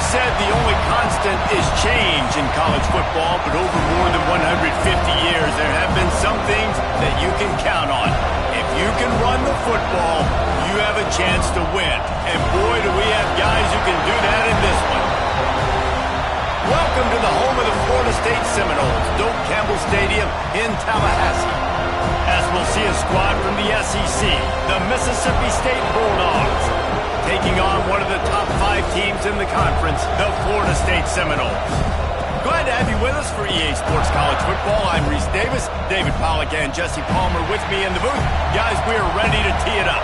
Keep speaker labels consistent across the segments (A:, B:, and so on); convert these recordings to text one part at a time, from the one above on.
A: Said the only constant is change in college football, but over more than 150 years, there have been some things that you can count on. If you can run the football, you have a chance to win. And boy, do we have guys who can do that in this one. Welcome to the home of the Florida State Seminoles, Doak Campbell Stadium in Tallahassee. As we'll see a squad from the SEC, the Mississippi State Bulldogs, taking on one of the top 5 teams in the conference, the Florida State Seminoles. Glad to have you with us for EA Sports College Football. I'm Reese Davis, David Pollack and Jesse Palmer with me in the booth. Guys, we are ready to tee it up.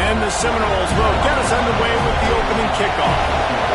A: And the Seminoles will get us underway with the opening kickoff.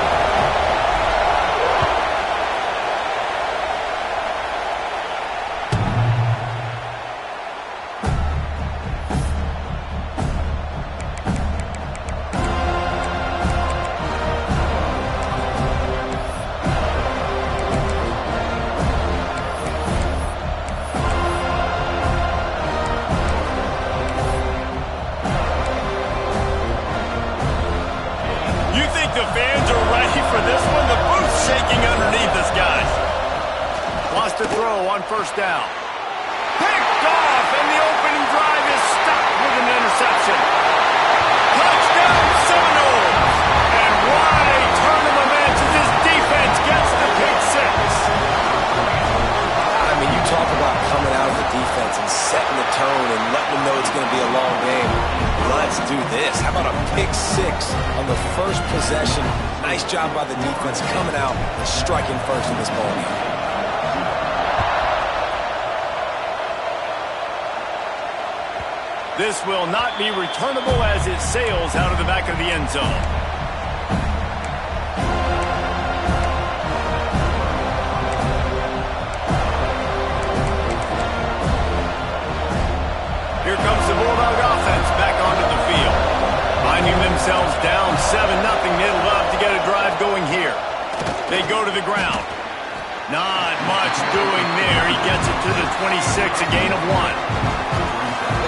A: To throw on first down. Picked off, and the opening drive is stopped with an interception. Touchdown, Seminoles! And what a turn of events as this defense gets the pick six.
B: I mean, you talk about coming out of the defense and setting the tone and letting them know it's going to be a long game. Let's do this. How about a pick six on the first possession? Nice job by the defense coming out and striking first in this ball game.
A: This will not be returnable as it sails out of the back of the end zone. Here comes the Bulldog offense back onto the field. Finding themselves down 7-0, they'd love to get a drive going here. They go to the ground. Not much doing there. He gets it to the 26, a gain of 1.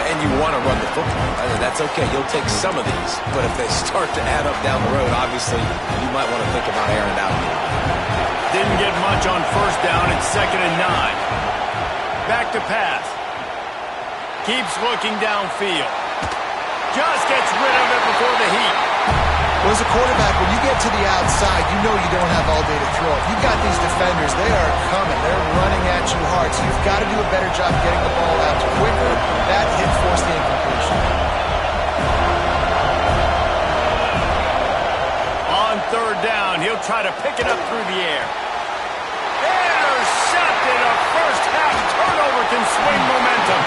B: And you want to run the football. I mean, that's okay. You'll take some of these. But if they start to add up down the road, obviously, you might want to think about airing it out.
A: Didn't get much on first down. It's 2nd and 9. Back to pass. Keeps looking downfield. Just gets rid of it before the heat.
C: Well, as a quarterback, when you get to the outside, you know you don't have all day to throw. If you've got these defenders, they are coming. They're running at you hard. So you've got to do a better job getting the ball out quicker. That hit forced the incompletion.
A: On 3rd down, he'll try to pick it up through the air. Intercepted. A first-half turnover can swing momentum.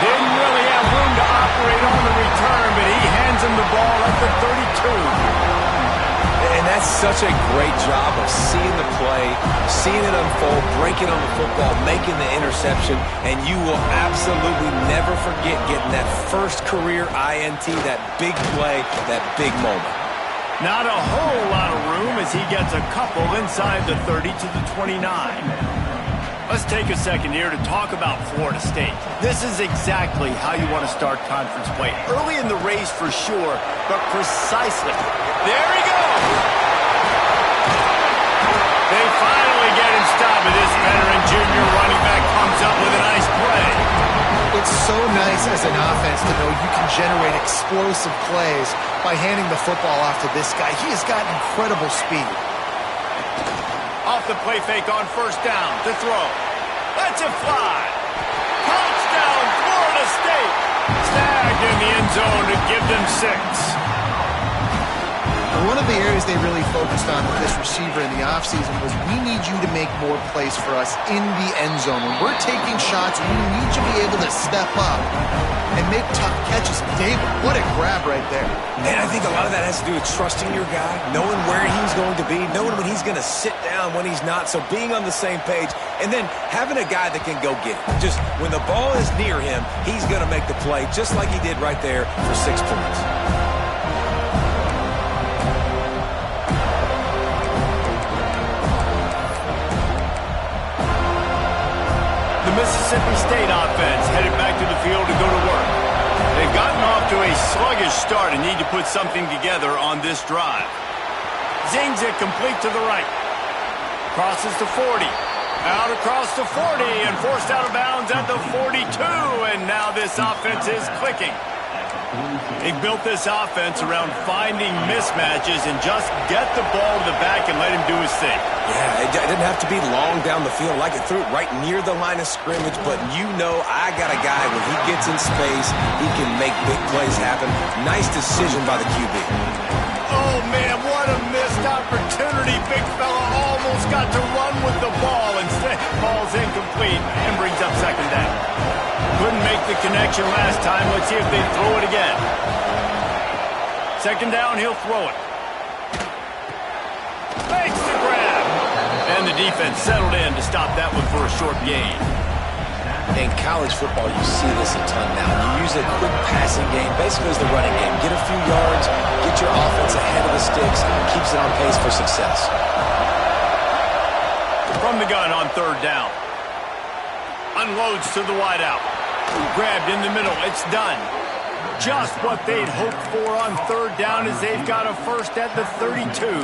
A: Didn't really have room to operate on the return, but he hands him the ball at the 32.
B: And that's such a great job of seeing the play, seeing it unfold, breaking on the football, making the interception, and you will absolutely never forget getting that first career INT, that big play, that big moment.
A: Not a whole lot of room as he gets a couple inside the 30 to the 29. Let's take a second here to talk about Florida State. This is exactly how you want to start conference play. Early in the race for sure, but precisely. There he goes! They finally get him stopped, but this veteran junior running back comes up with a nice play.
C: It's so nice as an offense to know you can generate explosive plays by handing the football off to this guy. He has got incredible speed.
A: Off the play fake on first down to throw. Lets it fly. Touchdown, Florida State. Snagged in the end zone to give them 6.
C: One of the areas they really focused on with this receiver in the offseason was we need you to make more plays for us in the end zone. When we're taking shots, we need you to be able to step up and make tough catches. David, what a grab right there.
B: And I think a lot of that has to do with trusting your guy, knowing where he's going to be, knowing when he's going to sit down, when he's not, so being on the same page, and then having a guy that can go get it. Just when the ball is near him, he's going to make the play, just like he did right there for 6 points.
A: The Mississippi State offense headed back to the field to go to work. They've gotten off to a sluggish start and need to put something together on this drive. Zings it complete to the right. Crosses to 40. Out across to 40 and forced out of bounds at the 42. And now this offense is clicking. They built this offense around finding mismatches and just get the ball to the back and let him do his thing.
B: Yeah, it didn't have to be long down the field. Like it threw it right near the line of scrimmage, but you know I got a guy when he gets in space, he can make big plays happen. Nice decision by the QB.
A: Oh, man, what a missed opportunity. Big fella almost got to run with the ball. Instead, ball's incomplete and brings up second down. Couldn't make the connection last time. Let's see if they throw it again. Second down, he'll throw it. Makes the grab. And the defense settled in to stop that one for a short gain.
B: In college football, you see this a ton now. You use a quick passing game, basically as the running game. Get a few yards, get your offense ahead of the sticks, keeps it on pace for success.
A: From the gun on third down. Unloads to the wideout. Grabbed in the middle. It's done. Just what they'd hoped for on third down as they've got a first at the 32.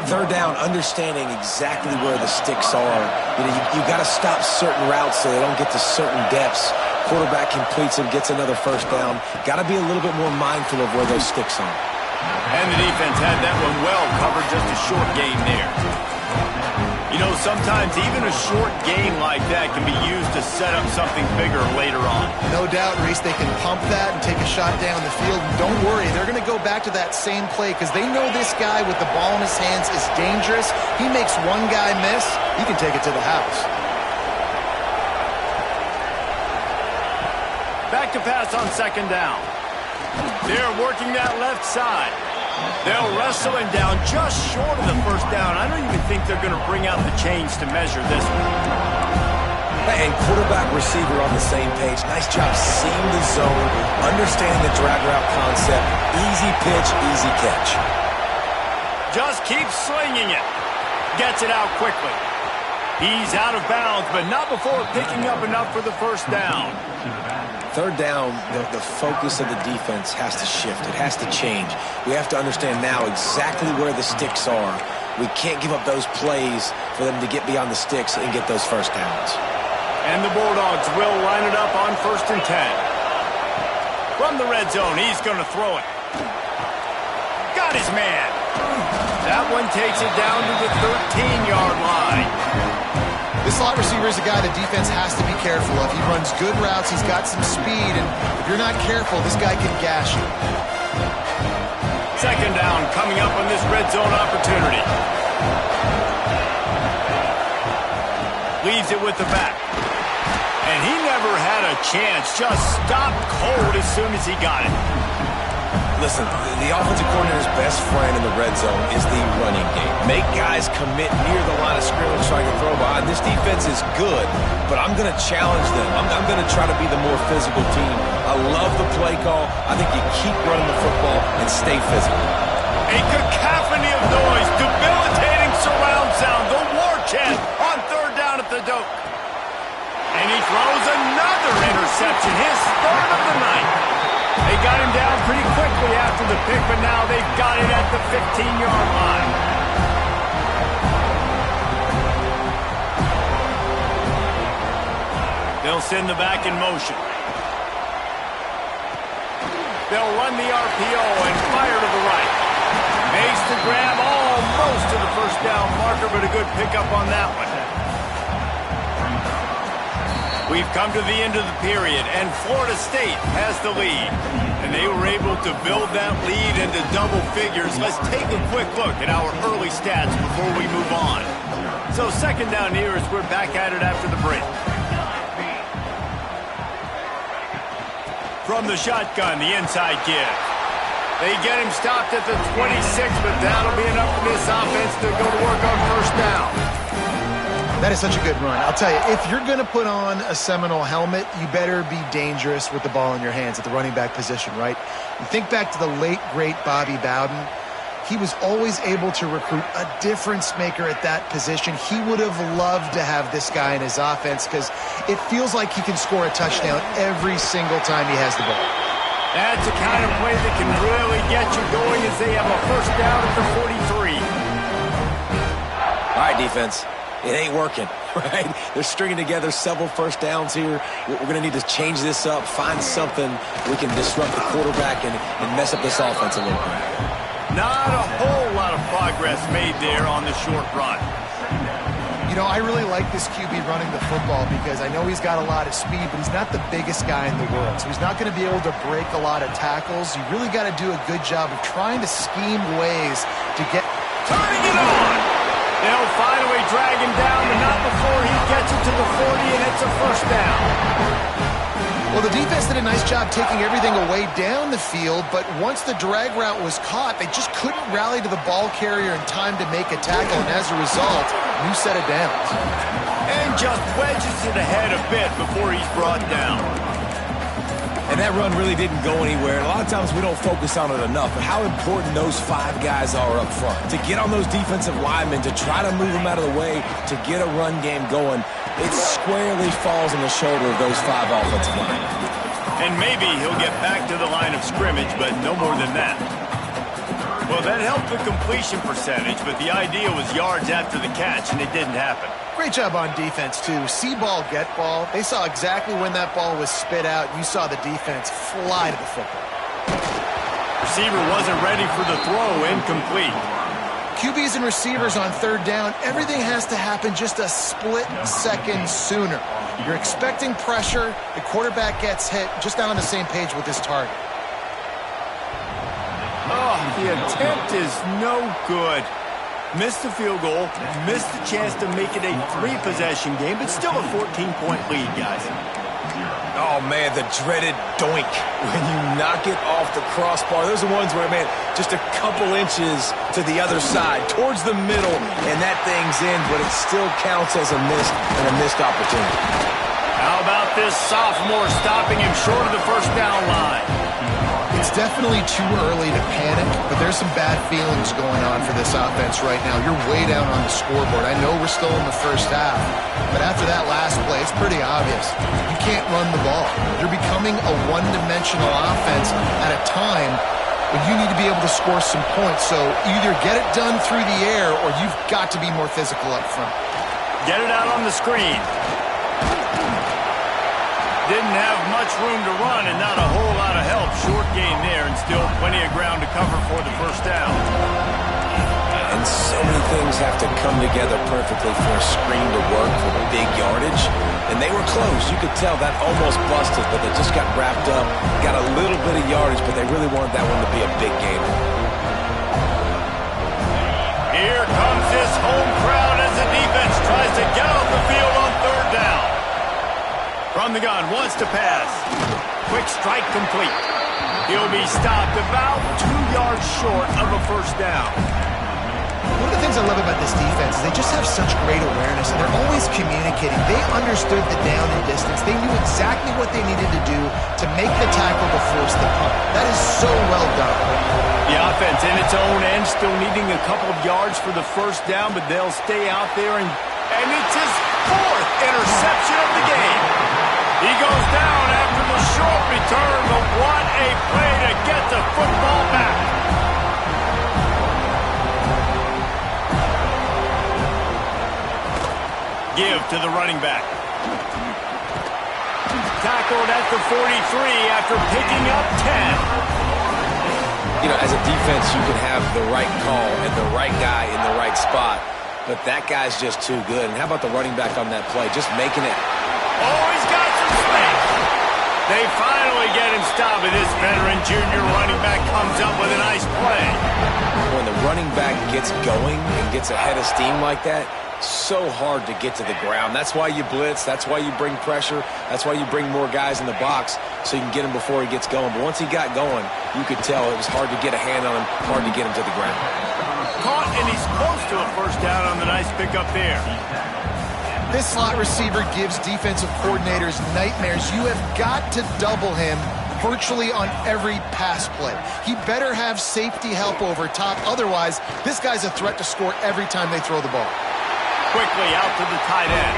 B: Third down, understanding exactly where the sticks are. You got to stop certain routes so they don't get to certain depths. Quarterback completes them, gets another first down. Got to be a little bit more mindful of where those sticks are.
A: And the defense had that one well covered, just a short gain there. You know, sometimes even a short gain like that can be used to set up something bigger later on.
C: No doubt, Reese, they can pump that and take a shot down the field. And don't worry, they're going to go back to that same play because they know this guy with the ball in his hands is dangerous. He makes one guy miss, he can take it to the house.
A: Back to pass on second down. They're working that left side. They'll wrestle him down just short of the first down. I don't even think they're going to bring out the chains to measure this one.
B: And quarterback, receiver on the same page. Nice job seeing the zone, understanding the drag route concept. Easy pitch, easy catch.
A: Just keeps slinging it. Gets it out quickly. He's out of bounds, but not before picking up enough for the first down.
B: Third down, the focus of the defense has to shift. It has to change. We have to understand now exactly where the sticks are. We can't give up those plays for them to get beyond the sticks and get those first downs.
A: And the Bulldogs will line it up on 1st and 10. From the red zone, he's going to throw it. Got his man. That one takes it down to the 13-yard line.
C: This slot receiver is a guy the defense has to be careful of. He runs good routes, he's got some speed, and if you're not careful, this guy can gash you.
A: Second down coming up on this red zone opportunity. Leaves it with the back. And he never had a chance, just stopped cold as soon as he got it.
B: Listen, the offensive coordinator's best friend in the red zone is the running game. Make guys commit near the line of scrimmage trying to throw behind. This defense is good, but I'm going to challenge them. I'm going to try to be the more physical team. I love the play call. I think you keep running the football and stay physical.
A: A cacophony of noise, debilitating surround sound, the war chant on third down at the Doak. And he throws another interception, his third of the night. They got him down pretty quickly after the pick, but now they've got it at the 15-yard line. They'll send the back in motion. They'll run the RPO and fire to the right. Makes the grab almost to the first down marker, but a good pickup on that one. We've come to the end of the period, and Florida State has the lead. And they were able to build that lead into double figures. Let's take a quick look at our early stats before we move on. So second down here as we're back at it after the break. From the shotgun, the inside give. They get him stopped at the 26, but that'll be enough for this offense to go to work on first down.
C: That is such a good run. I'll tell you, if you're going to put on a Seminole helmet, you better be dangerous with the ball in your hands at the running back position, right? You think back to the late, great Bobby Bowden. He was always able to recruit a difference maker at that position. He would have loved to have this guy in his offense because it feels like he can score a touchdown every single time he has the ball.
A: That's the kind of play that can really get you going as they have a first down at the 43.
B: All right, defense. It ain't working, right? They're stringing together several first downs here. We're going to need to change this up, find something we can disrupt the quarterback and mess up this offense a little bit.
A: Not a whole lot of progress made there on the short run.
C: You know, I really like this QB running the football because I know he's got a lot of speed, but he's not the biggest guy in the world. So he's not going to be able to break a lot of tackles. You really got to do a good job of trying to scheme ways to get...
A: Turning it on! They'll finally drag him down, but not before he gets it to the 40, and it's a first down.
C: Well, the defense did a nice job taking everything away down the field, but once the drag route was caught, they just couldn't rally to the ball carrier in time to make a tackle, and as a result, new set of downs.
A: And just wedges it ahead a bit before he's brought down.
B: And that run really didn't go anywhere. A lot of times we don't focus on it enough, but how important those five guys are up front. To get on those defensive linemen, to try to move them out of the way, to get a run game going, it squarely falls on the shoulder of those five offensive linemen.
A: And maybe he'll get back to the line of scrimmage, but no more than that. Well, that helped the completion percentage, but the idea was yards after the catch, and it didn't happen.
C: Great job on defense, too. See ball, get ball. They saw exactly when that ball was spit out. You saw the defense fly to the football.
A: Receiver wasn't ready for the throw, incomplete.
C: QBs and receivers on third down, everything has to happen just a split second sooner. You're expecting pressure, the quarterback gets hit, just not on the same page with his target.
A: Oh, the attempt is no good. Missed the field goal, missed the chance to make it a three-possession game, but still a 14-point lead, guys.
B: Oh, man, the dreaded doink when you knock it off the crossbar. Those are ones where, man, just a couple inches to the other side, towards the middle, and that thing's in, but it still counts as a missed opportunity.
A: How about this sophomore stopping him short of the first down line?
C: It's definitely too early to panic, but there's some bad feelings going on for this offense right now. You're way down on the scoreboard. I know we're still in the first half, but after that last play, it's pretty obvious. You can't run the ball. You're becoming a one-dimensional offense at a time when you need to be able to score some points. So either get it done through the air or you've got to be more physical up front.
A: Get it out on the screen. Didn't have much room to run and not a whole lot of help. Short gain there and still plenty of ground to cover for the first down.
B: And so many things have to come together perfectly for a screen to work for the big yardage. And they were close. You could tell that almost busted, but they just got wrapped up, got a little bit of yardage, but they really wanted that one to be a big game.
A: Here comes this home crowd as the defense tries to get off the field on third down. From the gun, wants to pass. Quick strike complete. He'll be stopped about 2 yards short of a first down.
C: One of the things I love about this defense is they just have such great awareness, and they're always communicating. They understood the down and distance. They knew exactly what they needed to do to make the tackle to force the punt. That is so well done.
A: The offense in its own end still needing a couple of yards for the first down, but they'll stay out there, and it's his 4th interception of the game. He goes down after the short return, but what a play to get the football back. Give to the running back. Tackled at the 43 after picking up 10.
B: You know, as a defense, you can have the right call and the right guy in the right spot, but that guy's just too good. And how about the running back on that play? Just making it.
A: Oh, he's got They finally get him stopped, and this veteran junior running back comes up with a nice play.
B: When the running back gets going and gets ahead of steam like that, so hard to get to the ground. That's why you blitz. That's why you bring pressure. That's why you bring more guys in the box so you can get him before he gets going. But once he got going, you could tell it was hard to get a hand on him, hard to get him to the ground.
A: Caught, and he's close to a first down on the nice pickup there.
C: This slot receiver gives defensive coordinators nightmares. You have got to double him virtually on every pass play. He better have safety help over top. Otherwise, this guy's a threat to score every time they throw the ball.
A: Quickly out to the tight end.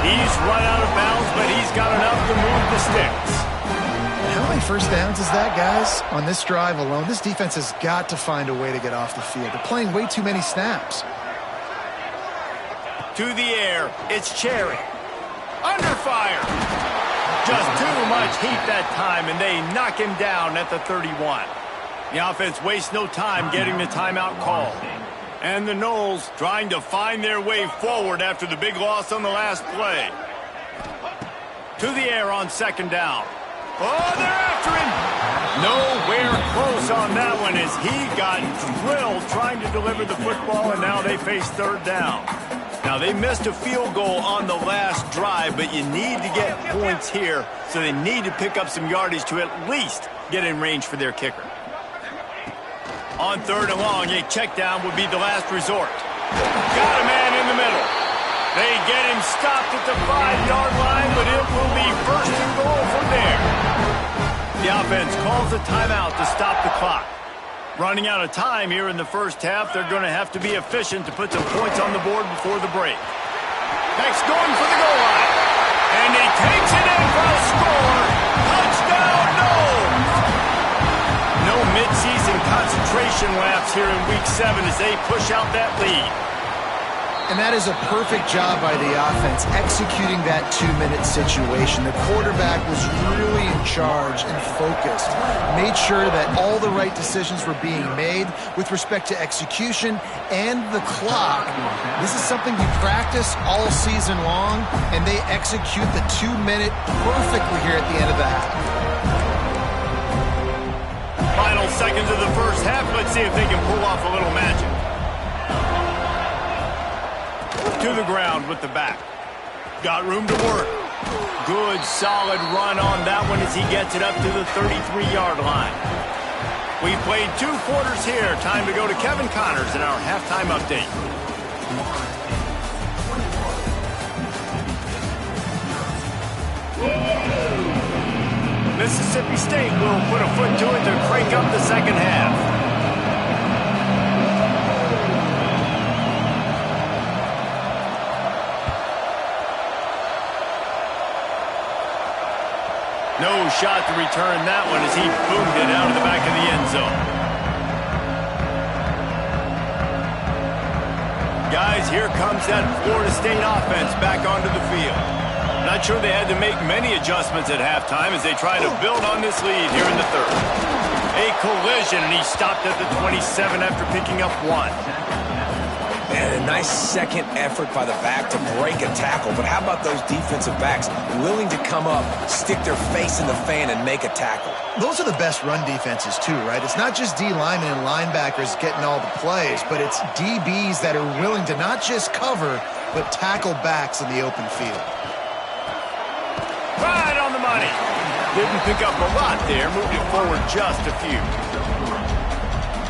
A: He's run out of bounds, but he's got enough to move the sticks.
C: How many first downs is that, guys? On this drive alone, this defense has got to find a way to get off the field. They're playing way too many snaps.
A: To the air, it's Cherry. Under fire. Just too much heat that time, and they knock him down at the 31. The offense wastes no time getting the timeout call. And the Noles trying to find their way forward after the big loss on the last play. To the air on second down. Oh, they're after him. Nowhere close on that one as he got drilled trying to deliver the football, and now they face third down. Now, they missed a field goal on the last drive, but you need to get points here, so they need to pick up some yardage to at least get in range for their kicker. On third and long, a check down would be the last resort. Got a man in the middle. They get him stopped at the 5-yard line, but it will be first and goal from there. The offense calls a timeout to stop the clock. Running out of time here in the first half, they're going to have to be efficient to put some points on the board before the break. Next, going for the goal line. And he takes it in for a score. Touchdown, Noles! No midseason concentration laps here in Week 7 as they push out that lead.
C: And that is a perfect job by the offense, executing that 2-minute situation. The quarterback was really in charge and focused, made sure that all the right decisions were being made with respect to execution and the clock. This is something you practice all season long, and they execute the 2-minute perfectly here at the end of the half.
A: Final seconds of the first half. Let's see if they can pull off a little magic. To the ground with the back. Got room to work. Good, solid run on that one as he gets it up to the 33-yard line. We've played 2 quarters here. Time to go to Kevin Connors in our halftime update. Mississippi State will put a foot to it to crank up the second half. No shot to return that one as he boomed it out of the back of the end zone. Guys, here comes that Florida State offense back onto the field. Not sure they had to make many adjustments at halftime as they try to build on this lead here in the third. A collision, and he stopped at the 27 after picking up 1.
B: And a nice second effort by the back to break a tackle. But how about those defensive backs willing to come up, stick their face in the fan, and make a tackle?
C: Those are the best run defenses, too, right? It's not just D linemen and linebackers getting all the plays, but it's DBs that are willing to not just cover, but tackle backs in the open field.
A: Right on the money. Didn't pick up a lot there, moved it forward just a few.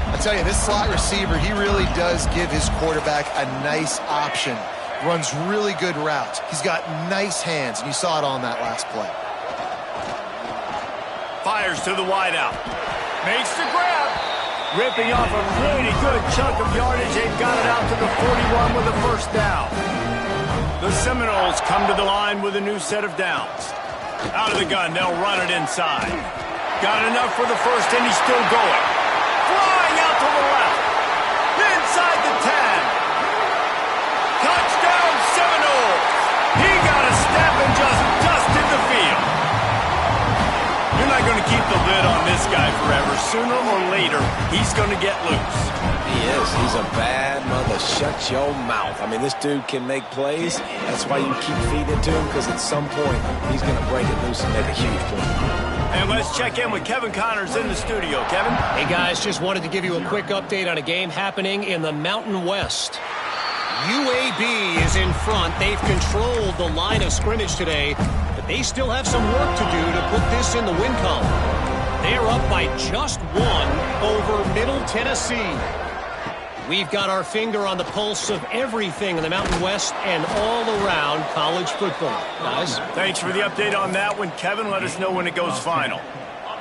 C: I tell you, this slot receiver, he really does give his quarterback a nice option. Runs really good routes. He's got nice hands, and you saw it on that last play.
A: Fires to the wideout. Makes the grab. Ripping off a pretty good chunk of yardage. They've got it out to the 41 with a first down. The Seminoles come to the line with a new set of downs. Out of the gun, they'll run it inside. Got enough for the first, and he's still going. Flying out to the left. Inside the 10. Touchdown, Seminoles. He got a step and just dusted the field. You're not going to keep the lid on this guy forever. Sooner or later, he's going to get loose.
B: He is. He's a bad mother. Shut your mouth. I mean, this dude can make plays. That's why you keep feeding it to him, because at some point, he's going to break it loose and make a huge play.
A: And let's check in with Kevin Connors in the studio. Kevin?
D: Hey, guys, just wanted to give you a quick update on a game happening in the Mountain West. UAB is in front. They've controlled the line of scrimmage today, but they still have some work to do to put this in the win column. They're up by just one over Middle Tennessee. We've got our finger on the pulse of everything in the Mountain West and all around college football. Guys?
A: Thanks for the update on that one, Kevin. Let us know when it goes final.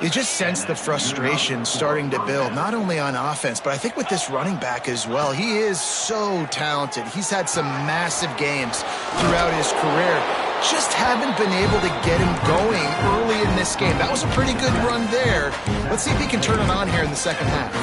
C: You just sense the frustration starting to build, not only on offense, but I think with this running back as well. He is so talented. He's had some massive games throughout his career. Just haven't been able to get him going early in this game. That was a pretty good run there. Let's see if he can turn it on here in the second half.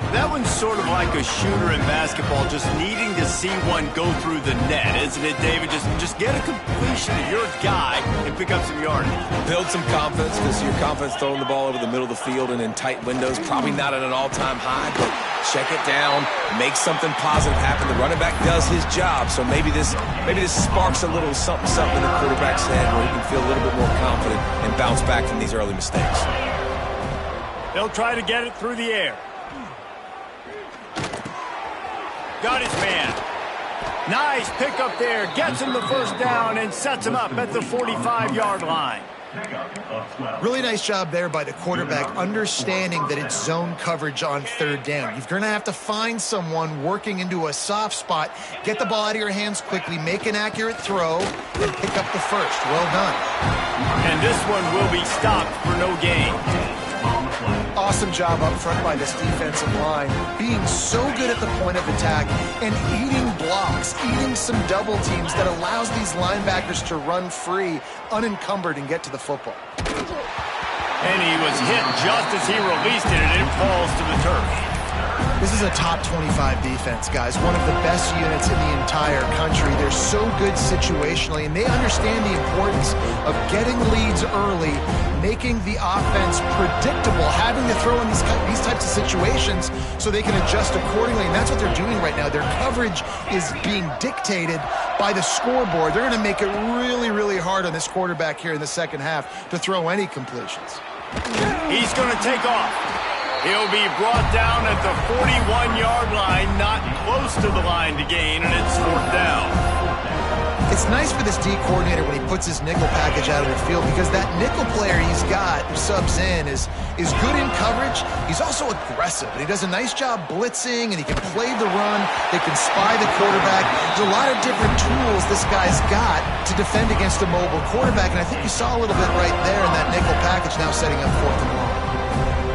A: That one's sort of like a shooter in basketball, just needing to see one go through the net, isn't it, David? Just get a completion of your guy and pick up some yardage.
B: Build some confidence, because your confidence throwing the ball over the middle of the field and in tight windows, probably not at an all-time high, but check it down, make something positive happen. The running back does his job, so maybe this sparks a little something in the quarterback's head where he can feel a little bit more confident and bounce back from these early mistakes.
A: They'll try to get it through the air. Got his man. Nice pickup there. Gets him the first down and sets him up at the 45-yard line.
C: Really nice job there by the quarterback, understanding that it's zone coverage on third down. You're going to have to find someone working into a soft spot, get the ball out of your hands quickly, make an accurate throw, and pick up the first. Well done.
A: And this one will be stopped for no gain.
C: Awesome job up front by this defensive line, being so good at the point of attack and eating blocks, eating some double teams that allows these linebackers to run free, unencumbered, and get to the football.
A: And he was hit just as he released it, and it falls to the turf.
C: This is a top 25 defense, guys. One of the best units in the entire country. They're so good situationally, and they understand the importance of getting leads early, making the offense predictable, having to throw in these types of situations so they can adjust accordingly, and that's what they're doing right now. Their coverage is being dictated by the scoreboard. They're going to make it really, really hard on this quarterback here in the second half to throw any completions.
A: He's going to take off. He'll be brought down at the 41-yard line, not close to the line to gain, and it's fourth down.
C: It's nice for this D coordinator when he puts his nickel package out of the field, because that nickel player he's got who subs in is good in coverage. He's also aggressive, and he does a nice job blitzing, and he can play the run. They can spy the quarterback. There's a lot of different tools this guy's got to defend against a mobile quarterback, and I think you saw a little bit right there in that nickel package, now setting up fourth and long.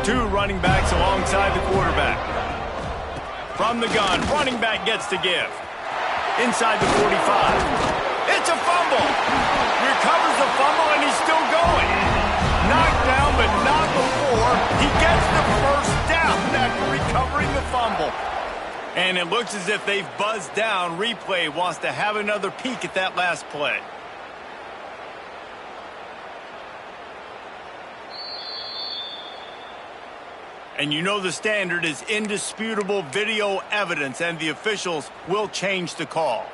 A: Two running backs alongside the quarterback. From the gun, running back gets to give. Inside the 45. It's a fumble. Recovers the fumble, and he's still going. Knocked down, but not before he gets the first down after recovering the fumble. And it looks as if they've buzzed down. Replay wants to have another peek at that last play. And you know the standard is indisputable video evidence, and the officials will change the call.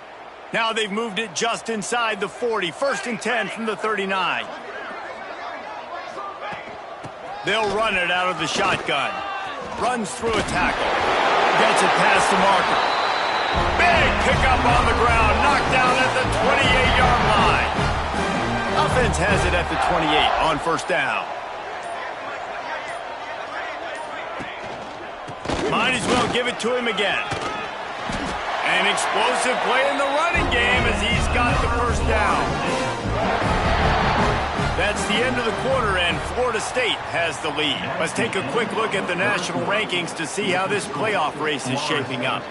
A: Now they've moved it just inside the 40. First and 10 from the 39. They'll run it out of the shotgun. Runs through a tackle. Gets it past the marker. Big pickup on the ground. Knocked down at the 28-yard line. Offense has it at the 28 on first down. Might as well give it to him again. An explosive play in the running game as he's got the first down. That's the end of the quarter, and Florida State has the lead. Let's take a quick look at the national rankings to see how this playoff race is shaping up.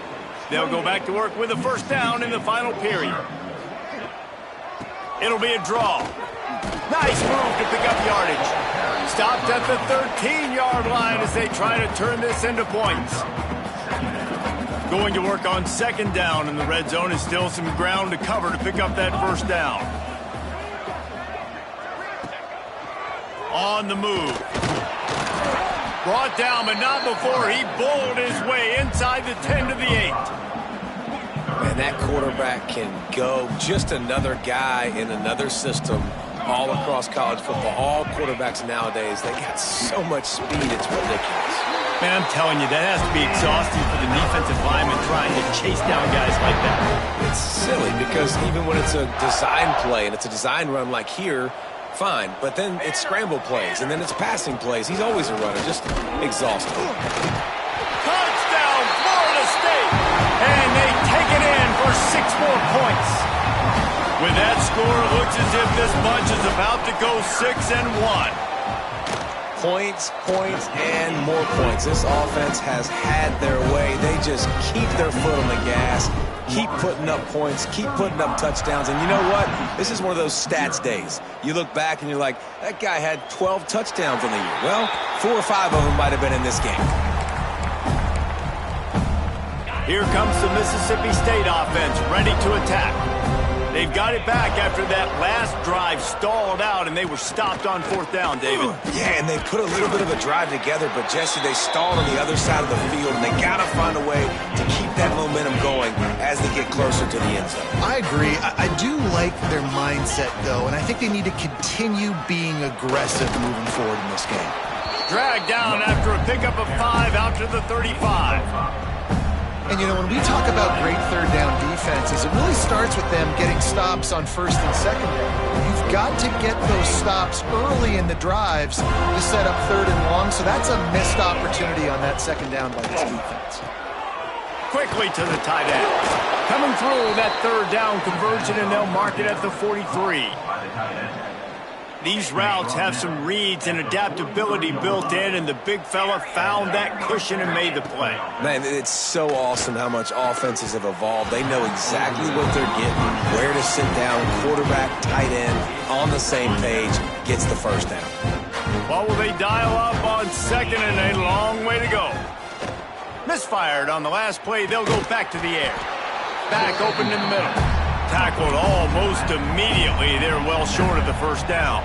A: They'll go back to work with a first down in the final period. It'll be a draw. Nice move to pick up yardage. Stopped at the 13-yard line as they try to turn this into points. Going to work on second down in the red zone. Is still some ground to cover to pick up that first down. On the move. Brought down, but not before he bowled his way inside the 10 to the 8.
B: And that quarterback can go. Just another guy in another system all across college football. All quarterbacks nowadays, they got so much speed, it's ridiculous.
A: Man, I'm telling you, that has to be exhausting for the defensive lineman trying to chase down guys like that.
B: It's silly because even when it's a design play and it's a design run like here, fine. But then it's scramble plays and then it's passing plays. He's always a runner, just exhausting.
A: Touchdown, Florida State! And they take it in for 6 more points. With that score, it looks as if this bunch is about to go 6-1.
B: Points, points, and more points. This offense has had their way. They just keep their foot on the gas, keep putting up points, keep putting up touchdowns. And you know what? This is one of those stats days. You look back and you're like, that guy had 12 touchdowns on the year. Well, 4 or 5 of them might have been in this game.
A: Here comes the Mississippi State offense, ready to attack. They've got it back after that last drive stalled out, and they were stopped on 4th down, David.
B: Yeah, and they put a little bit of a drive together, but, Jesse, they stalled on the other side of the field, and they got to find a way to keep that momentum going as they get closer to the end zone.
C: I agree. I do like their mindset, though, and I think they need to continue being aggressive moving forward in this game.
A: Dragged down after a pickup of 5 out to the 35.
C: And, you know, when we talk about great third down defenses, it really starts with them getting stops on 1st and 2nd down. You've got to get those stops early in the drives to set up 3rd and long, so that's a missed opportunity on that 2nd down by this defense.
A: Quickly to the tight end. Coming through that 3rd down conversion, and they'll mark it at the 43. These routes have some reads and adaptability built in, and the big fella found that cushion and made the play.
B: Man, it's so awesome how much offenses have evolved. They know exactly what they're getting, where to sit down, quarterback, tight end, on the same page, gets the 1st down.
A: What will they dial up on 2nd and a long way to go? Misfired on the last play. They'll go back to the air. Back open in the middle. Tackled almost immediately. They're well short of the 1st down.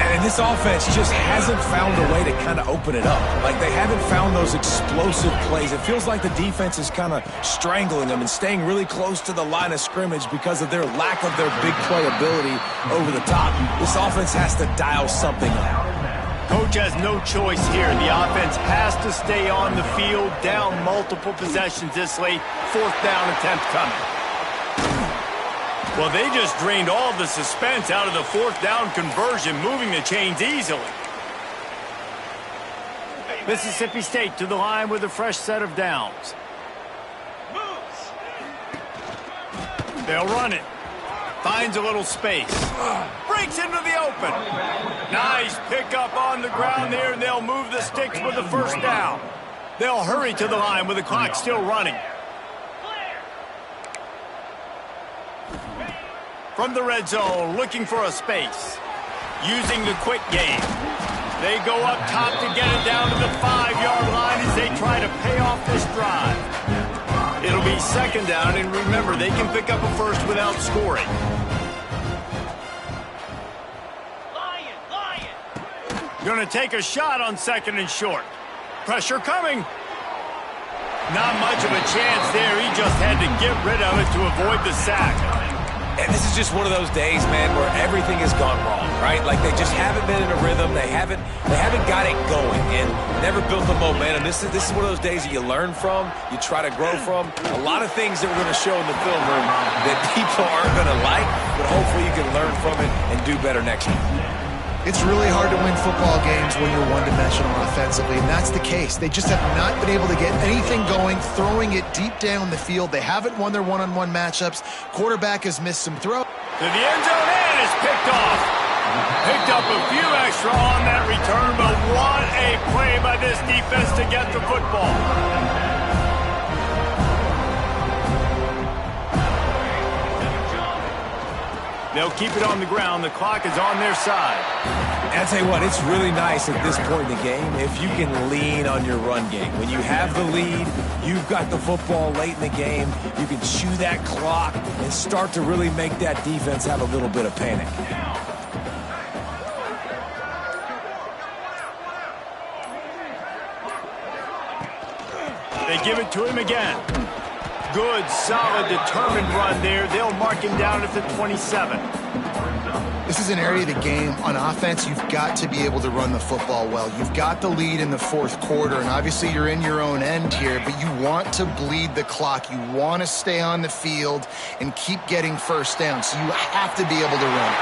B: And this offense just hasn't found a way to kind of open it up. Like, they haven't found those explosive plays. It feels like the defense is kind of strangling them and staying really close to the line of scrimmage because of their lack of their big play ability over the top. This offense has to dial something up.
A: Coach has no choice here. The offense has to stay on the field, down multiple possessions this late. 4th down attempt coming. Well, they just drained all the suspense out of the 4th down conversion, moving the chains easily. Mississippi State to the line with a fresh set of downs. They'll run it. Finds a little space. Breaks into the open. Nice pickup on the ground there, and they'll move the sticks with the 1st down. They'll hurry to the line with the clock still running. From the red zone, looking for a space. Using the quick game. They go up top to get it down to the 5-yard line as they try to pay off this drive. It'll be 2nd down, and remember, they can pick up a 1st without scoring. Gonna take a shot on 2nd and short. Pressure coming. Not much of a chance there. He just had to get rid of it to avoid the sack.
B: And this is just one of those days, man, where everything has gone wrong, right? Like, they just haven't been in a rhythm. They haven't got it going and never built the momentum. This is one of those days that you learn from, you try to grow from. A lot of things that we're going to show in the film room that people aren't going to like, but hopefully you can learn from it and do better next time.
C: It's really hard to win football games when you're one-dimensional offensively, and that's the case. They just have not been able to get anything going, throwing it deep down the field. They haven't won their one-on-one matchups. Quarterback has missed some throws.
A: To the end zone, and it's picked off. Picked up a few extra on that return, but what a play by this defense to get the football. They'll keep it on the ground. The clock is on their side.
B: And I'll tell you what, it's really nice at this point in the game if you can lean on your run game. When you have the lead, you've got the football late in the game, you can chew that clock and start to really make that defense have a little bit of panic.
A: They give it to him again. Good, solid, determined run there. They'll mark him down at the 27.
C: This is an area of the game. On offense, you've got to be able to run the football well. You've got the lead in the fourth quarter, and obviously you're in your own end here, but you want to bleed the clock. You want to stay on the field and keep getting first down, so you have to be able to run.